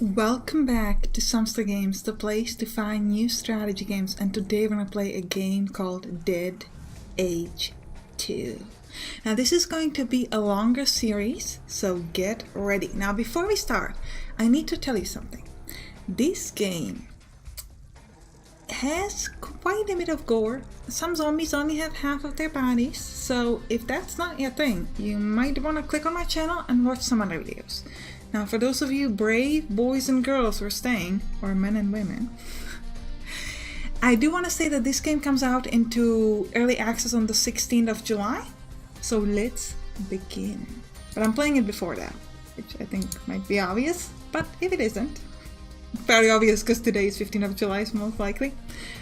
Welcome back to Sampstra Games, the place to find new strategy games, and today we're going to play a game called Dead Age 2. Now this is going to be a longer series, so get ready. Now before we start, I need to tell you something. This game has quite a bit of gore. Some zombies only have half of their bodies, so if that's not your thing, you might want to click on my channel and watch some other videos. Now for those of you brave boys and girls who are staying, or men and women, I do want to say that this game comes out into early access on the 16th of July, so let's begin. But I'm playing it before that, which I think might be obvious, but if it isn't, very obvious because today is 15th of July, so most likely,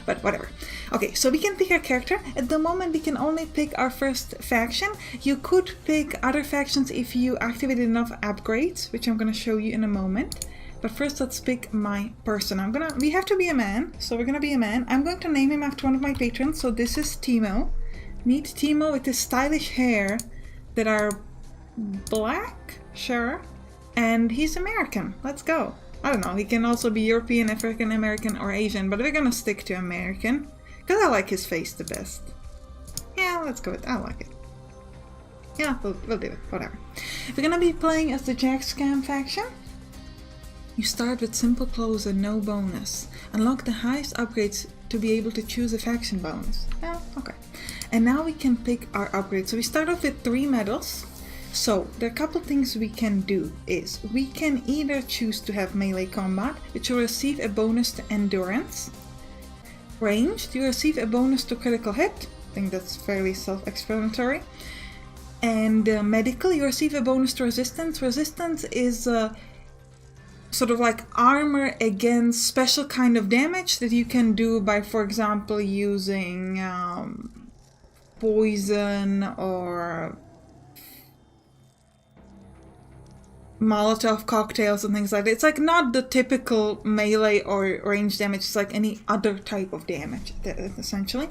but whatever. Okay, so we can pick our character. At the moment we can only pick our first faction. You could pick other factions if you activated enough upgrades, which I'm gonna show you in a moment. But first let's pick my person. We have to be a man, so we're gonna be a man. I'm going to name him after one of my patrons, so this is Timo. Meet Timo with his stylish hair that are black, sure, and he's American. Let's go. I don't know, he can also be European, African American, or Asian, but we're gonna stick to American, because I like his face the best. Yeah, let's go with I like it. Yeah, we'll do it, whatever. We're gonna be playing as the Jack Scam faction. You start with simple clothes and no bonus. Unlock the highest upgrades to be able to choose a faction bonus. Yeah, okay. And now we can pick our upgrades. So we start off with 3 medals. So, there are a couple things we can do is, we can either choose to have melee combat, which will receive a bonus to endurance. Ranged, you receive a bonus to critical hit. I think that's fairly self-explanatory. And medical, you receive a bonus to resistance. Resistance is sort of like armor against special kind of damage that you can do by, for example, using poison or Molotov cocktails and things like that. It's like not the typical melee or range damage, it's like any other type of damage, essentially.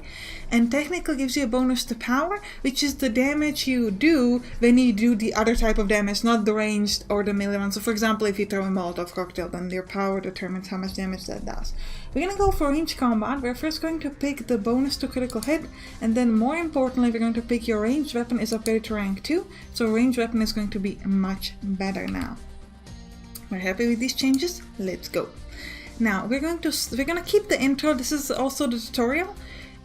And technically gives you a bonus to power, which is the damage you do when you do the other type of damage, not the ranged or the melee one. So for example, if you throw a Molotov cocktail, then your power determines how much damage that does. We're gonna go for range combat. We're first going to pick the bonus to critical hit, and then more importantly, we're going to pick your ranged weapon is upgraded to rank 2, so ranged weapon is going to be much better now. We're happy with these changes? Let's go. Now we're gonna keep the intro. This is also the tutorial.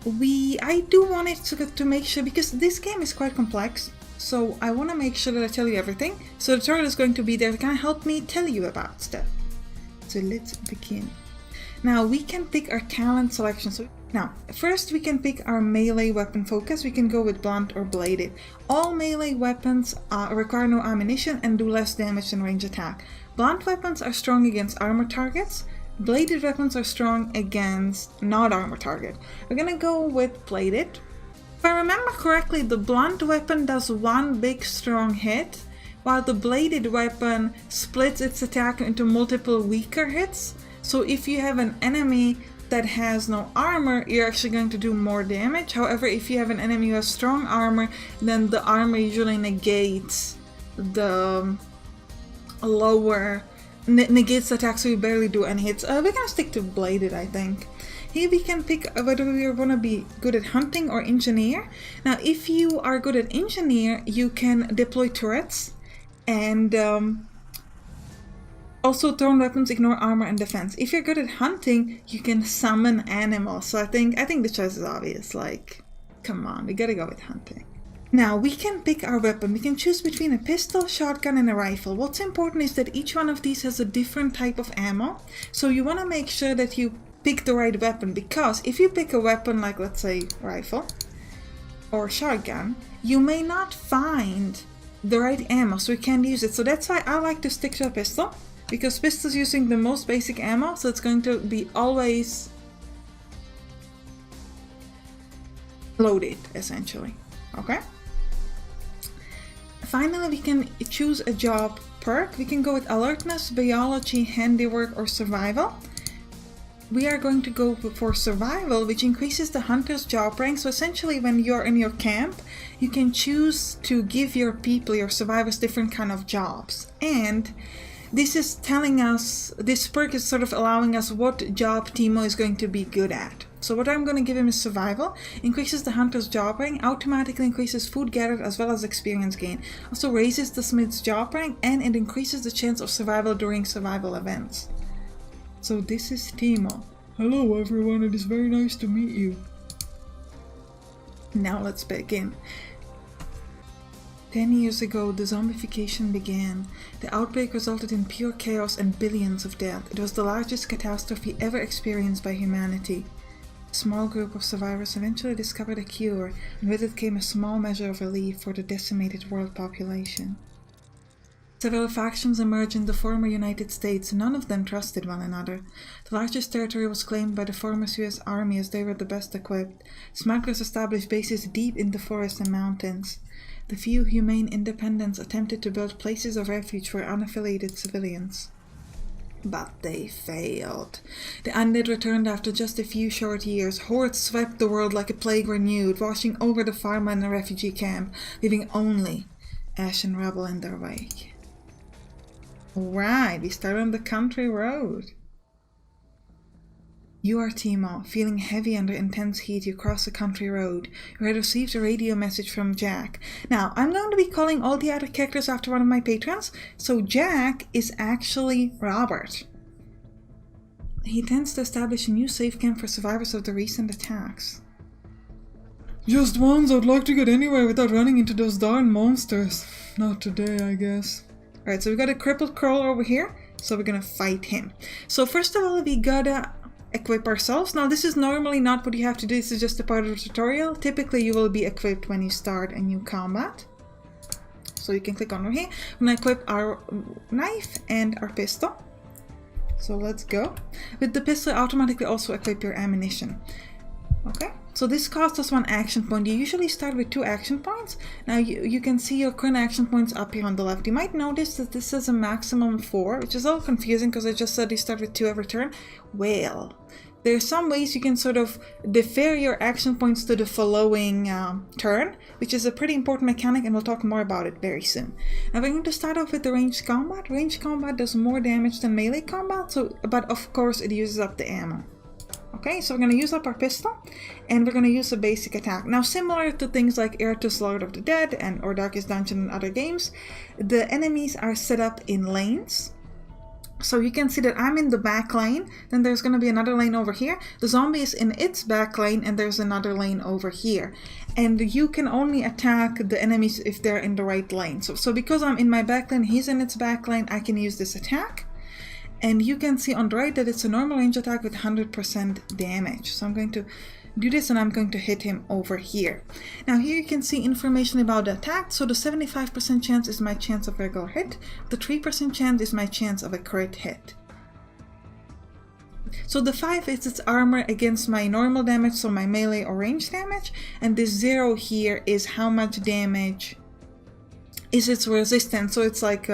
I do want it to make sure, because this game is quite complex, so I want to make sure that I tell you everything. So the tutorial is going to be there to kind of help me tell you about stuff. So let's begin. Now we can pick our talent selection. So now first we can pick our melee weapon focus. We can go with blunt or bladed. All melee weapons require no ammunition and do less damage than range attack. Blunt weapons are strong against armor targets. Bladed weapons are strong against not armor target. We're gonna go with bladed. If I remember correctly, the blunt weapon does one big strong hit, while the bladed weapon splits its attack into multiple weaker hits. So if you have an enemy that has no armor, you're actually going to do more damage. However, if you have an enemy who has strong armor, then the armor usually negates the lower, negates the attack, so you barely do any hits. We're gonna stick to bladed, I think. Here we can pick whether we are gonna be good at hunting or engineer. Now if you are good at engineer, you can deploy turrets, and also thrown weapons ignore armor and defense. If you're good at hunting, you can summon animals. So I think the choice is obvious. Like, come on, we gotta go with hunting. Now we can pick our weapon. We can choose between a pistol, shotgun, and a rifle. What's important is that each one of these has a different type of ammo. So you want to make sure that you pick the right weapon, because if you pick a weapon like, let's say, rifle or shotgun, you may not find the right ammo, so you can't use it. So that's why I like to stick to a pistol, because pistol's using the most basic ammo, so it's going to be always loaded, essentially. Okay? Finally, we can choose a job perk. We can go with alertness, biology, handiwork, or survival. We are going to go for survival, which increases the hunter's job rank. So essentially, when you're in your camp, you can choose to give your people, your survivors, different kind of jobs. And this is telling us, this perk is sort of allowing us what job Timo is going to be good at. So what I'm going to give him is survival, increases the hunter's job rank, automatically increases food gathered as well as experience gain, also raises the smith's job rank, and it increases the chance of survival during survival events. So this is Timo. Hello everyone, it is very nice to meet you. Now let's begin. 10 years ago, the zombification began. The outbreak resulted in pure chaos and billions of death. It was the largest catastrophe ever experienced by humanity. A small group of survivors eventually discovered a cure, and with it came a small measure of relief for the decimated world population. Several factions emerged in the former United States, and none of them trusted one another. The largest territory was claimed by the former US Army as they were the best equipped. Smugglers established bases deep in the forests and mountains. The few humane independents attempted to build places of refuge for unaffiliated civilians. But they failed. The undead returned after just a few short years. Hordes swept the world like a plague renewed, washing over the farmland and refugee camp, leaving only ash and rubble in their wake. Alright, we start on the country road. You are Timo. Feeling heavy under intense heat, you cross a country road. You had received a radio message from Jack. Now, I'm going to be calling all the other characters after one of my patrons, so Jack is actually Robert. He intends to establish a new safe camp for survivors of the recent attacks. Just once, I'd like to get anywhere without running into those darn monsters. Not today, I guess. Alright, so we got a crippled crawler over here, so we're gonna fight him. So first of all, we gotta equip ourselves. Now this is normally not what you have to do, this is just a part of the tutorial. Typically you will be equipped when you start a new combat. So you can click on over here. We're gonna equip our knife and our pistol. So let's go. With the pistol, automatically also equip your ammunition. Okay, so this costs us 1 action point. You usually start with 2 action points. Now you can see your current action points up here on the left. You might notice that this is a maximum 4, which is a little confusing because I just said you start with 2 every turn. Well, there are some ways you can sort of defer your action points to the following turn, which is a pretty important mechanic, and we'll talk more about it very soon. Now we're going to start off with the ranged combat. Ranged combat does more damage than melee combat, but of course it uses up the ammo. Okay, so we're going to use up our pistol, and we're going to use a basic attack. Now, similar to things like Ertus, Lord of the Dead, or Darkest Dungeon and other games, the enemies are set up in lanes. So you can see that I'm in the back lane, then there's going to be another lane over here. The zombie is in its back lane, and there's another lane over here. And you can only attack the enemies if they're in the right lane. So because I'm in my back lane, he's in its back lane, I can use this attack. And you can see on the right that it's a normal range attack with 100% damage. So I'm going to do this and I'm going to hit him over here. Now here you can see information about the attack. So the 75% chance is my chance of regular hit. The 3% chance is my chance of a crit hit. So the 5 is its armor against my normal damage, so my melee or range damage. And this 0 here is how much damage is its resistance. So it's like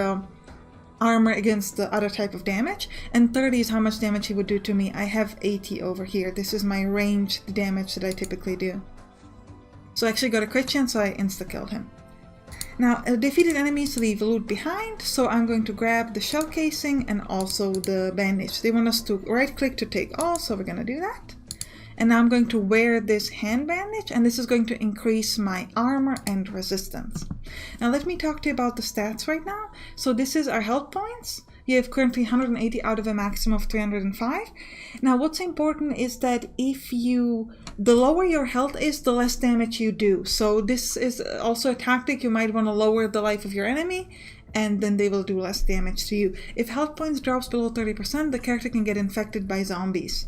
armor against the other type of damage, and 30 is how much damage he would do to me. I have 80 over here. This is my ranged damage that I typically do. So I actually got a crit chance, so I insta-killed him. Now, defeated enemies leave loot behind, so I'm going to grab the shell casing and also the bandage. They want us to right-click to take all, so we're going to do that. And now I'm going to wear this hand bandage, and this is going to increase my armor and resistance. Now let me talk to you about the stats right now. So this is our health points. You have currently 180 out of a maximum of 305. Now what's important is that the lower your health is, the less damage you do. So this is also a tactic. You might want to lower the life of your enemy, and then they will do less damage to you. If health points drops below 30%, the character can get infected by zombies.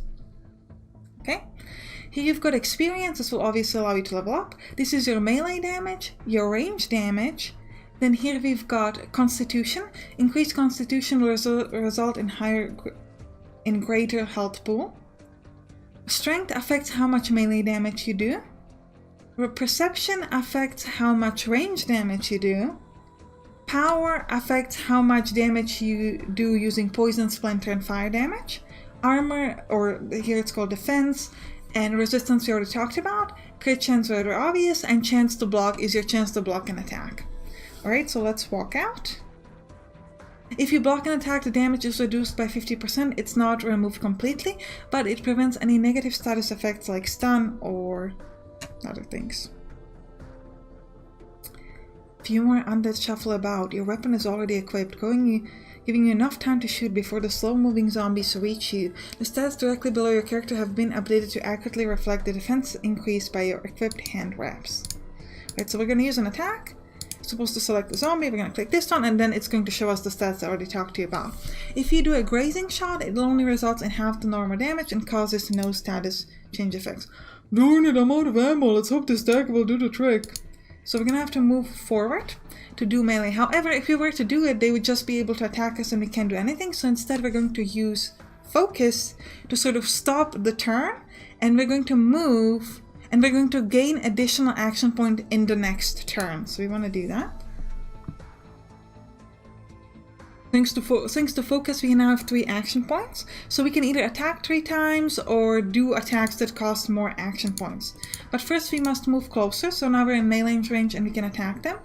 Okay, here you've got experience. This will obviously allow you to level up. This is your melee damage, your range damage. Then here we've got constitution. Increased constitution will result in greater health pool. Strength affects how much melee damage you do. Perception affects how much range damage you do. Power affects how much damage you do using poison, splinter, and fire damage. Armor, or here it's called defense, and resistance we already talked about. Crit chance rather obvious, and chance to block is your chance to block an attack. Alright, so let's walk out. If you block an attack, the damage is reduced by 50%. It's not removed completely, but it prevents any negative status effects like stun or other things. Few more undead shuffle about. Your weapon is already equipped, giving you enough time to shoot before the slow-moving zombies reach you. The stats directly below your character have been updated to accurately reflect the defense increase by your equipped hand wraps. Right, so we're going to use an attack. Supposed to select the zombie, we're going to click this one, and then it's going to show us the stats I already talked to you about. If you do a grazing shot, it only results in half the normal damage and causes no status change effects. Darn it, I'm out of ammo. Let's hope this stack will do the trick. So we're going to have to move forward to do melee. However, if we were to do it, they would just be able to attack us and we can't do anything. So instead we're going to use focus to sort of stop the turn, and we're going to move, and we're going to gain additional action point in the next turn. So we want to do that. Thanks to focus, we now have 3 action points. So we can either attack 3 times or do attacks that cost more action points. But first we must move closer, so now we're in melee range and we can attack them.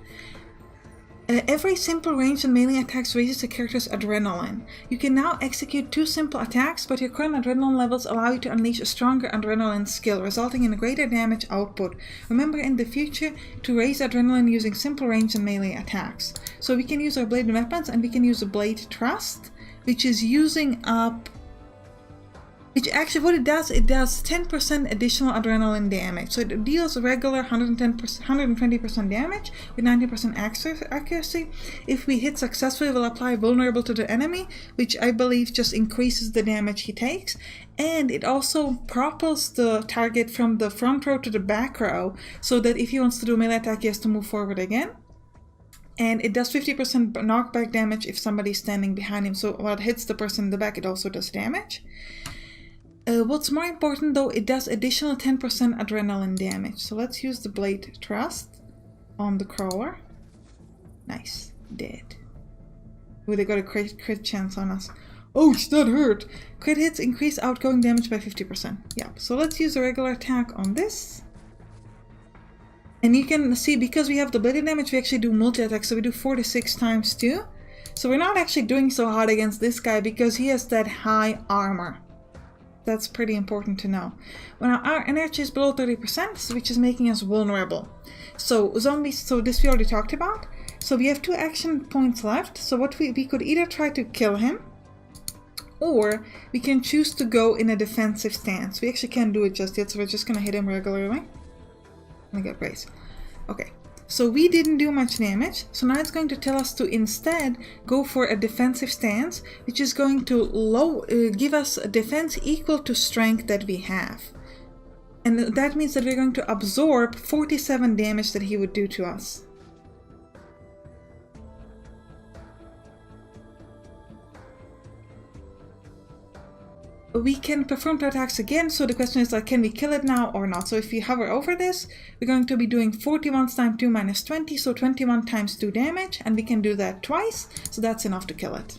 Every simple range and melee attacks raises the character's adrenaline. You can now execute 2 simple attacks, but your current adrenaline levels allow you to unleash a stronger adrenaline skill, resulting in a greater damage output. Remember in the future to raise adrenaline using simple range and melee attacks. So we can use our blade weapons, and we can use a blade thrust, which is using up... Which actually, what it does 10% additional adrenaline damage. So it deals regular 120% damage with 90% accuracy. If we hit successfully, it will apply vulnerable to the enemy, which I believe just increases the damage he takes. And it also propels the target from the front row to the back row, so that if he wants to do a melee attack, he has to move forward again. And it does 50% knockback damage if somebody's standing behind him. So while it hits the person in the back, it also does damage. What's more important though, it does additional 10% adrenaline damage. So let's use the blade thrust on the crawler. Nice, dead. Ooh, they got a crit chance on us. Ouch, that hurt! Crit hits increase outgoing damage by 50%. Yeah, so let's use a regular attack on this. And you can see, because we have the bladed damage, we actually do multi-attacks, so we do 4 to 6 times too. So we're not actually doing so hard against this guy because he has that high armor. That's pretty important to know. When our energy is below 30%, which is making us vulnerable. So zombies, so this we already talked about. So we have 2 action points left. So what we could either try to kill him, or we can choose to go in a defensive stance. We actually can't do it just yet, so we're just gonna hit him regularly. Let me get brace. Okay. So we didn't do much damage, so now it's going to tell us to instead go for a defensive stance, which is going to give us a defense equal to strength that we have. And that means that we're going to absorb 47 damage that he would do to us. We can perform the attacks again, so the question is like, can we kill it now or not? So if we hover over this, we're going to be doing 41 times 2 minus 20, so 21 times 2 damage, and we can do that twice, so that's enough to kill it.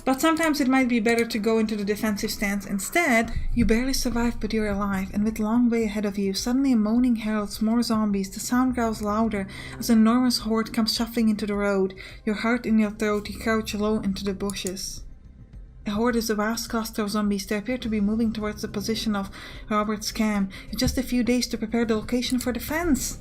But sometimes it might be better to go into the defensive stance instead. You barely survive, but you're alive, and with a long way ahead of you, suddenly a moaning heralds more zombies. The sound grows louder as an enormous horde comes shuffling into the road. Your heart in your throat, you crouch low into the bushes. A horde is a vast cluster of zombies. They appear to be moving towards the position of Robert's camp. You've just a few days to prepare the location for defense.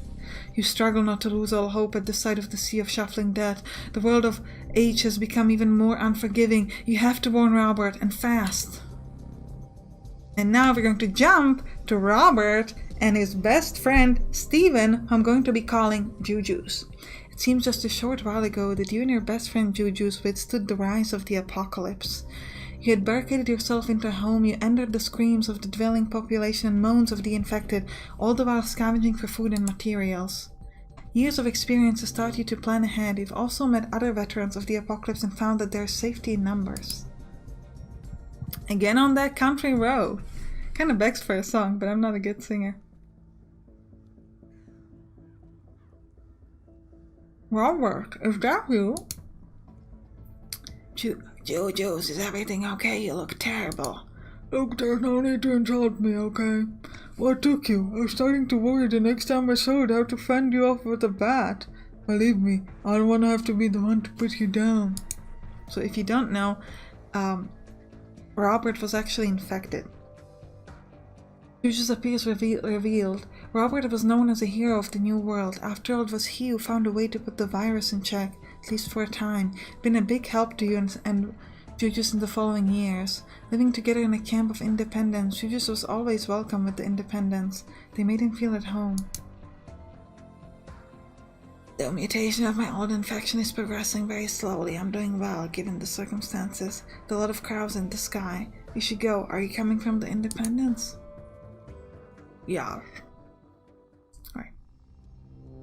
You struggle not to lose all hope at the sight of the sea of shuffling death. The world of age has become even more unforgiving. You have to warn Robert, and fast. And now we're going to jump to Robert and his best friend, Steven, who I'm going to be calling Juju's. It seems just a short while ago that you and your best friend Juju's withstood the rise of the apocalypse. You had barricaded yourself into a home, you entered the screams of the dwelling population and moans of the infected, all the while scavenging for food and materials. Years of experience has taught you to plan ahead. You've also met other veterans of the apocalypse and found that there's safety in numbers. Again on that country road. Kinda begs for a song, but I'm not a good singer. Robert, is that you? Juju's, is everything okay? You look terrible. Look, there's no need to insult me, okay? What took you? I was starting to worry the next time I saw it how to fend you off with a bat. Believe me, I don't want to have to be the one to put you down. So if you don't know, Robert was actually infected. Juju's appears revealed. Robert was known as a hero of the New World. After all, it was he who found a way to put the virus in check, at least for a time. Been a big help to you and Juju's in the following years. Living together in a camp of independents, Juju's was always welcome with the independents. They made him feel at home. The mutation of my old infection is progressing very slowly. I'm doing well, given the circumstances. There are a lot of crowds in the sky. We should go. Are you coming from the independents? Yeah. Alright.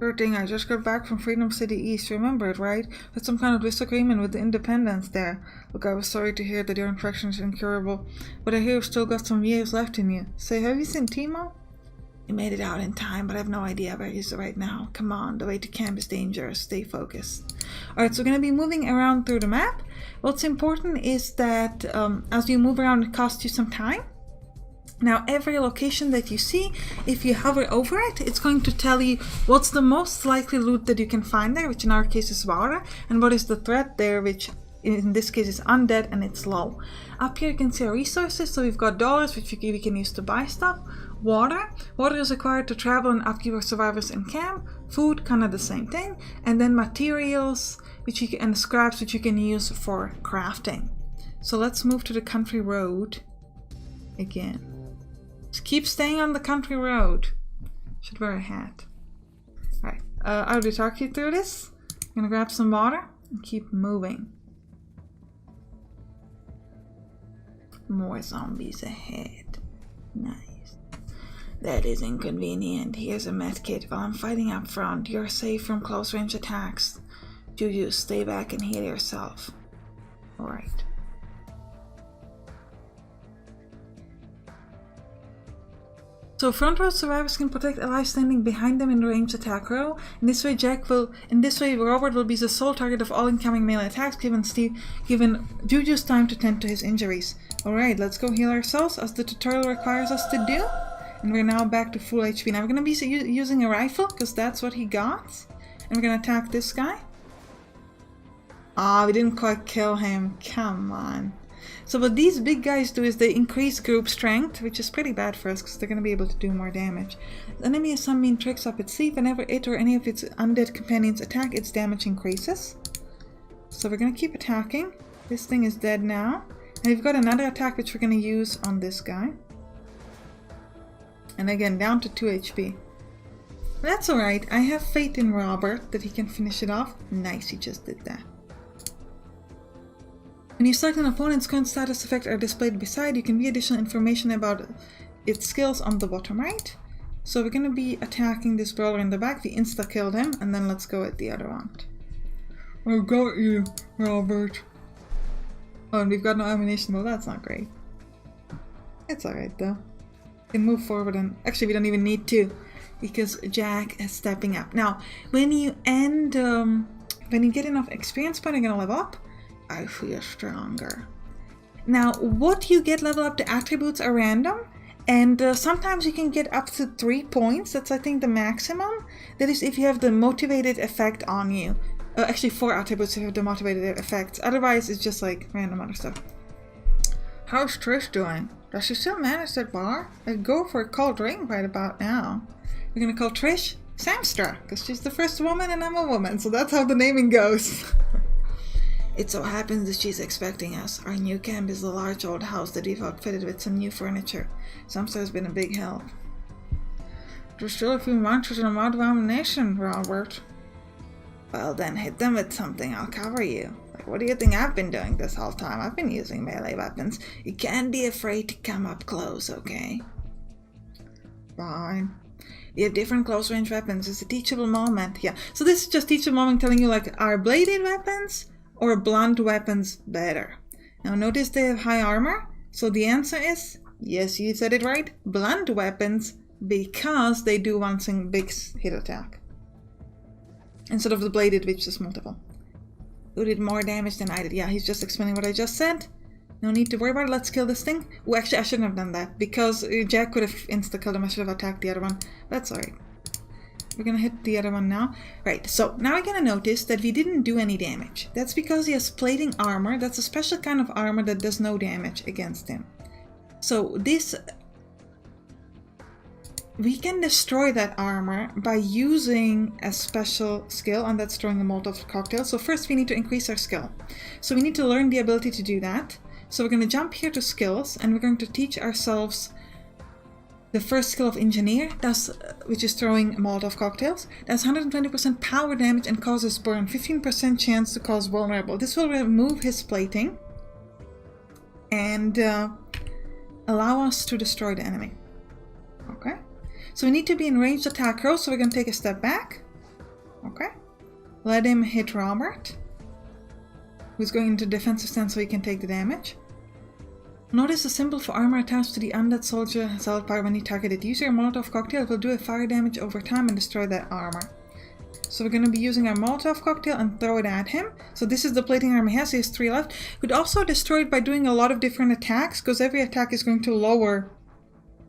Third thing, I just got back from Freedom City East. Remember it, right? Had some kind of disagreement with the independents there. Look, I was sorry to hear that your infection is incurable, but I hear you've still got some years left in you. Say, have you seen Timo? He made it out in time, but I have no idea where he is right now. Come on, the way to camp is dangerous. Stay focused. Alright, so we're going to be moving around through the map. What's important is that as you move around, it costs you some time. Now, every location that you see, if you hover over it, it's going to tell you what's the most likely loot that you can find there, which in our case is water, and what is the threat there, which in this case is undead and it's low. Up here you can see our resources, so we've got dollars, which we can use to buy stuff. Water is required to travel and upkeep our survivors in camp. Food, kind of the same thing. And then materials, and scraps, which you can use for crafting. So let's move to the country road again. Just keep staying on the country road. Should wear a hat. Alright, I already talked you through this. I'm gonna grab some water and keep moving. More zombies ahead. Nice. That is inconvenient. Here's a med kit. While I'm fighting up front, you're safe from close range attacks. Juju, stay back and heal yourself. Alright. So front row survivors can protect allies standing behind them in the ranged attack row. In this way, Robert will be the sole target of all incoming melee attacks, given Juju's time to tend to his injuries. Alright, let's go heal ourselves as the tutorial requires us to do. And we're now back to full HP. Now we're going to be using a rifle, because that's what he got. And we're going to attack this guy. Ah, we didn't quite kill him. Come on. So what these big guys do is they increase group strength, which is pretty bad for us because they're going to be able to do more damage. The enemy has some mean tricks up its sleeve. Whenever it or any of its undead companions attack, its damage increases. So we're going to keep attacking. This thing is dead now. And we've got another attack which we're going to use on this guy. And again, down to 2 HP. That's alright. I have faith in Robert that he can finish it off. Nice, he just did that. When you select an opponent's current status effect are displayed beside, you can view additional information about its skills on the bottom right. So we're going to be attacking this brawler in the back. We insta-killed him, and then let's go at the other one. I got you, Robert. Oh, and we've got no ammunition. Well, that's not great. It's alright though. We can move forward, and actually we don't even need to, because Jack is stepping up. Now, when you get enough experience point, you're going to level up. I feel stronger. Now, what you get level up, the attributes are random, and sometimes you can get up to 3 points. That's, I think, the maximum. That is if you have the motivated effect on you. Actually, 4 attributes if you have the motivated effects. Otherwise, it's just like random other stuff. How's Trish doing? Does she still manage that bar? I'd go for a cold drink right about now. We're gonna call Trish Sampstra, because she's the first woman and I'm a woman, so that's how the naming goes. It so happens that she's expecting us. Our new camp is a large old house that we've outfitted with some new furniture. Sampstra has been a big help. There's still a few monsters in a mod of ammunition, Robert. Well then, hit them with something, I'll cover you. Like, what do you think I've been doing this whole time? I've been using melee weapons. You can't be afraid to come up close, okay? Fine. We have different close range weapons. It's a teachable moment. Yeah, so this is just teachable moment telling you, like, are bladed weapons or blunt weapons better? Now notice they have high armor, so the answer is, yes, you said it right, blunt weapons, because they do one big hit attack. Instead of the bladed, which is multiple. Who did more damage than I did? Yeah, he's just explaining what I just said. No need to worry about it, let's kill this thing. Oh, actually, I shouldn't have done that, because Jack could have insta-killed him. I should have attacked the other one. That's alright. We're gonna hit the other one now. Right, so now we're gonna notice that we didn't do any damage. That's because he has plating armor. That's a special kind of armor that does no damage against him. So this... we can destroy that armor by using a special skill, and that's throwing a Molotov cocktail. So first we need to increase our skill. So we need to learn the ability to do that. So we're going to jump here to skills, and we're going to teach ourselves the first skill of engineer, which is throwing Molotov cocktails. That's 120% power damage and causes burn, 15% chance to cause vulnerable. This will remove his plating and allow us to destroy the enemy. Okay. So we need to be in ranged attack row, so we're going to take a step back. Okay. Let him hit Robert, who's going into defensive stance so he can take the damage. Notice the symbol for armor attached to the undead soldier has power when he targeted. Use your Molotov cocktail, it will do a fire damage over time and destroy that armor. So we're going to be using our Molotov cocktail and throw it at him. So this is the plating armor he has, he has 3 left. Could also destroy it by doing a lot of different attacks, because every attack is going to lower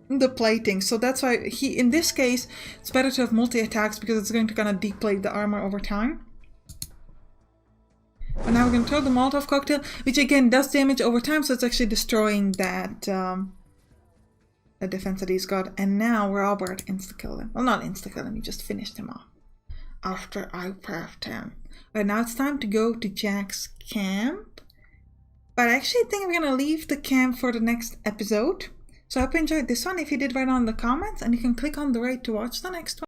the plating. So that's why in this case, it's better to have multi-attacks, because it's going to kind of deplate the armor over time. And now we're going to throw the Molotov cocktail, which again does damage over time, so it's actually destroying that defense that he's got. And now Robert insta-killed him. Well, not insta-killed him, he just finished him off after I perfed him. Right, now it's time to go to Jack's camp. But I actually think we're going to leave the camp for the next episode. So I hope you enjoyed this one. If you did, write down in the comments, and you can click on the right to watch the next one.